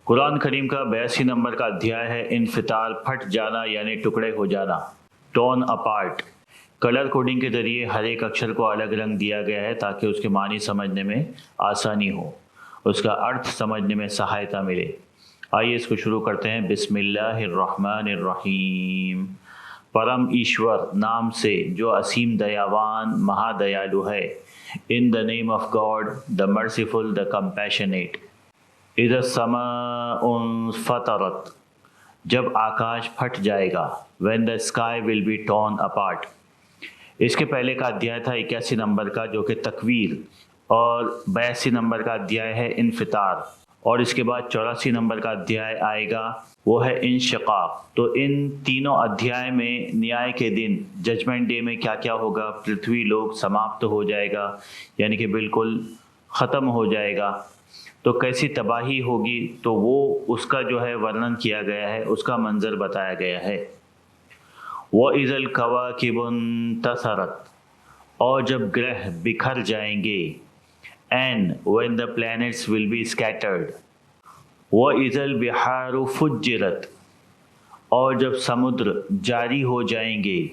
कुरान करीम का 82 नंबर का अध्याय है इन्फितार, फट जाना यानी टुकड़े हो जाना, टॉर्न अपार्ट। कलर कोडिंग के जरिए हर एक अक्षर को अलग रंग दिया गया है ताकि उसके मानी समझने में आसानी हो, उसका अर्थ समझने में सहायता मिले। आइए इसको शुरू करते हैं। बिस्मिल्लाहिर्रहमानिर्रहीम। परम ईश्वर नाम से जो असीम दयावान महादयालु है। In the name of God the merciful the compassionate. इज़ समाउन फतरत, जब आकाश फट जाएगा। When the sky will be torn apart. इसके पहले का अध्याय था 81 नंबर का जो कि तकवीर, और 82 नंबर का अध्याय है इन्फितार, और इसके बाद 84 नंबर का अध्याय आएगा वो है इंशिकाक। तो इन तीनों अध्याय में न्याय के दिन जजमेंट डे में क्या क्या होगा, पृथ्वी लोक समाप्त हो जाएगा यानी कि बिल्कुल ख़त्म हो जाएगा, तो कैसी तबाही होगी, तो वो उसका जो है वर्णन किया गया है, उसका मंजर बताया गया है। वो इज़ल कवाकिबुन तसरत, और जब ग्रह बिखर जाएंगे। And when the planets will be scattered. वो इज़ल बिहारु फुज्जिरत, और जब समुद्र जारी हो जाएंगे।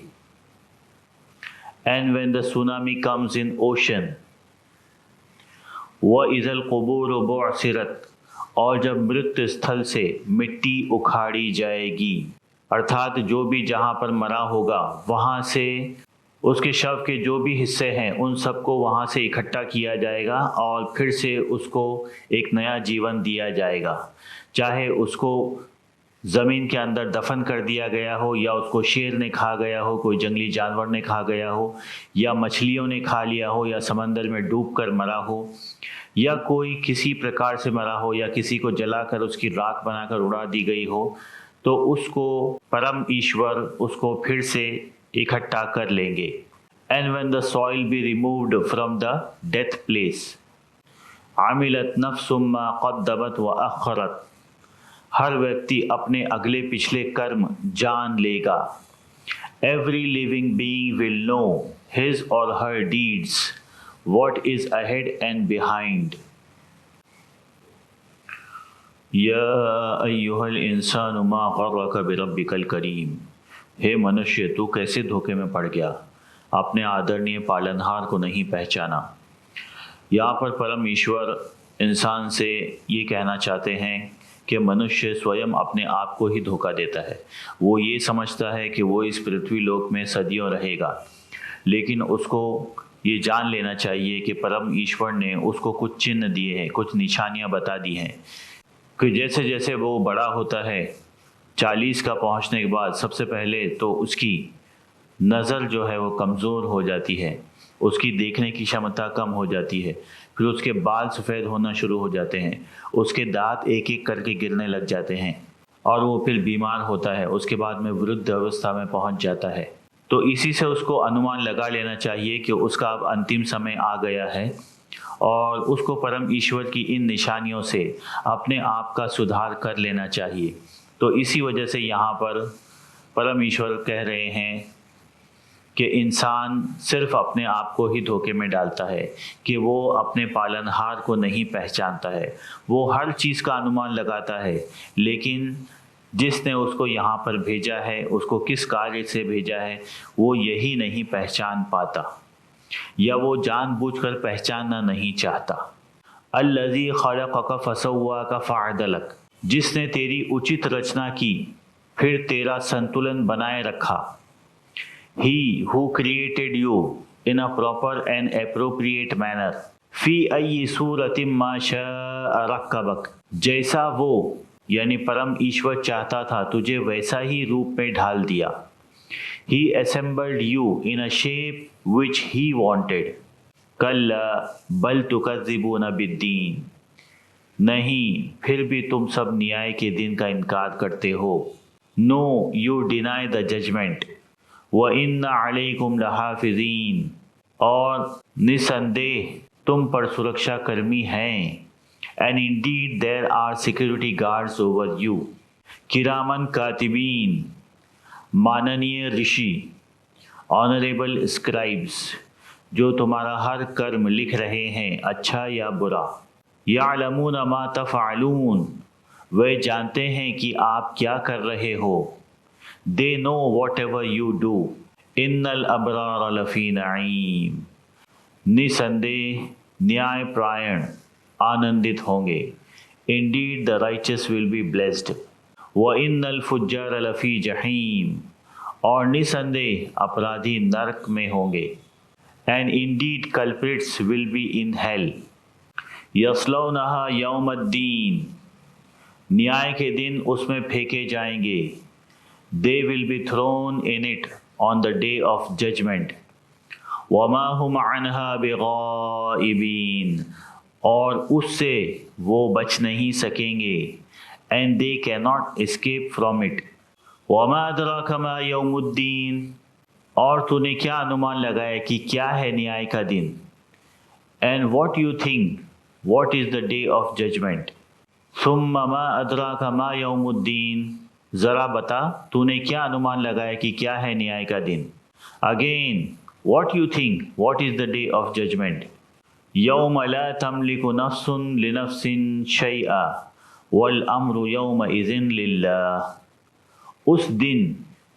And when the tsunami comes in ocean. व इज़ल क़ुबूर बुअसिरत, और जब मृत्यु स्थल से मिट्टी उखाड़ी जाएगी, अर्थात जो भी जहाँ पर मरा होगा वहाँ से उसके शव के जो भी हिस्से हैं उन सबको वहाँ से इकट्ठा किया जाएगा और फिर से उसको एक नया जीवन दिया जाएगा। चाहे उसको ज़मीन के अंदर दफन कर दिया गया हो, या उसको शेर ने खा गया हो, कोई जंगली जानवर ने खा गया हो, या मछलियों ने खा लिया हो, या समंदर में डूब कर मरा हो, या कोई किसी प्रकार से मरा हो, या किसी को जलाकर उसकी राख बनाकर उड़ा दी गई हो, तो उसको परम ईश्वर उसको फिर से इकट्ठा कर लेंगे। And when the soil be removed from the death place. आमिलत नफ्सुम मा क़द्दमत व अख़रत, हर व्यक्ति अपने अगले पिछले कर्म जान लेगा। Every living being will know his or her deeds, what is ahead and behind. या अय्युहल इंसानु मा ग़र्रक बिरब्बिकल करीम, हे मनुष्य तू कैसे धोखे में पड़ गया, अपने आदरणीय पालनहार को नहीं पहचाना। यहाँ पर परम ईश्वर इंसान से ये कहना चाहते हैं कि मनुष्य स्वयं अपने आप को ही धोखा देता है। वो ये समझता है कि वो इस पृथ्वी लोक में सदियों रहेगा, लेकिन उसको ये जान लेना चाहिए कि परम ईश्वर ने उसको कुछ चिन्ह दिए हैं, कुछ निशानियाँ बता दी हैं कि जैसे जैसे वो बड़ा होता है 40 का पहुंचने के बाद सबसे पहले तो उसकी नज़र जो है वो कमज़ोर हो जाती है, उसकी देखने की क्षमता कम हो जाती है, फिर उसके बाल सफ़ेद होना शुरू हो जाते हैं, उसके दांत एक एक करके गिरने लग जाते हैं, और वो फिर बीमार होता है, उसके बाद में वृद्ध अवस्था में पहुंच जाता है। तो इसी से उसको अनुमान लगा लेना चाहिए कि उसका अब अंतिम समय आ गया है, और उसको परम ईश्वर की इन निशानियों से अपने आप का सुधार कर लेना चाहिए। तो इसी वजह से यहाँ पर परम ईश्वर कह रहे हैं कि इंसान सिर्फ अपने आप को ही धोखे में डालता है, कि वो अपने पालनहार को नहीं पहचानता है। वो हर चीज़ का अनुमान लगाता है, लेकिन जिसने उसको यहाँ पर भेजा है, उसको किस कार्य से भेजा है, वो यही नहीं पहचान पाता, या वो जानबूझकर पहचानना नहीं चाहता। अल्लज़ी खलक़क फसव्वाक फ़अदलक, जिसने तेरी उचित रचना की फिर तेरा संतुलन बनाए रखा। He who created you in a proper and appropriate manner. फ़ी अय्यि सूरतिम मा शाअ रक्कबक, जैसा वो यानी परम ईश्वर चाहता था तुझे वैसा ही रूप में ढाल दिया। He assembled you in a shape which he wanted. कल्ला बल तुकज़्ज़िबून बिद्दीन, नहीं फिर भी तुम सब न्याय के दिन का इनकार करते हो। No you deny the judgement. व इन्ना अलैकुम लहाफ़िज़ीन, और निसंदेह तुम पर सुरक्षा कर्मी हैं। And indeed there are security guards over you. किरामन कातिबीन, माननीय ऋषि, ऑनरेबल स्क्राइब्स, जो तुम्हारा हर कर्म लिख रहे हैं, अच्छा या बुरा। यालमून मा तफ़अलून, वे जानते हैं कि आप क्या कर रहे हो। They know whatever you do. इन्नल अबरार लफी नईम। निसंदेह न्यायपरायण आनंदित होंगे। Indeed the righteous will be blessed. व इन्नल फुज्जार लफी जहीम। और निसंदेह अपराधी नरक में होंगे। And indeed culprits will be in hell. यस्लौनहा यौमद्दीन। न्याय के दिन उसमें फेंके जाएंगे। They will be thrown in it on the day of judgement. वमा हुम अन्हा बिगाइबीन। और उससे वो बच नहीं सकेंगे। And they can not escape from it. वमा अदराका मा यौमुद्दीन। और तूने क्या अनुमान लगाया कि क्या है न्याय का दिन। And what you think what is the day of judgement. सुम्मा मा अदराका मा यौमुद्दीन। जरा बता तूने क्या अनुमान लगाया कि क्या है न्याय का दिन। Again what you think what is the day of judgement. यौम ला तमलिकु नफ्सुन लिनफ्सिन शैआ वल अम्रु यौमइज़िन लिल्लाह। उस दिन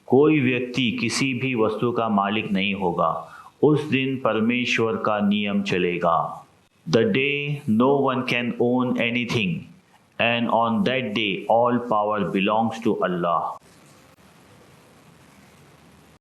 कोई व्यक्ति किसी भी वस्तु का मालिक नहीं होगा। उस दिन परमेश्वर का नियम चलेगा। The day no one can own anything and on that day all power belongs to Allah.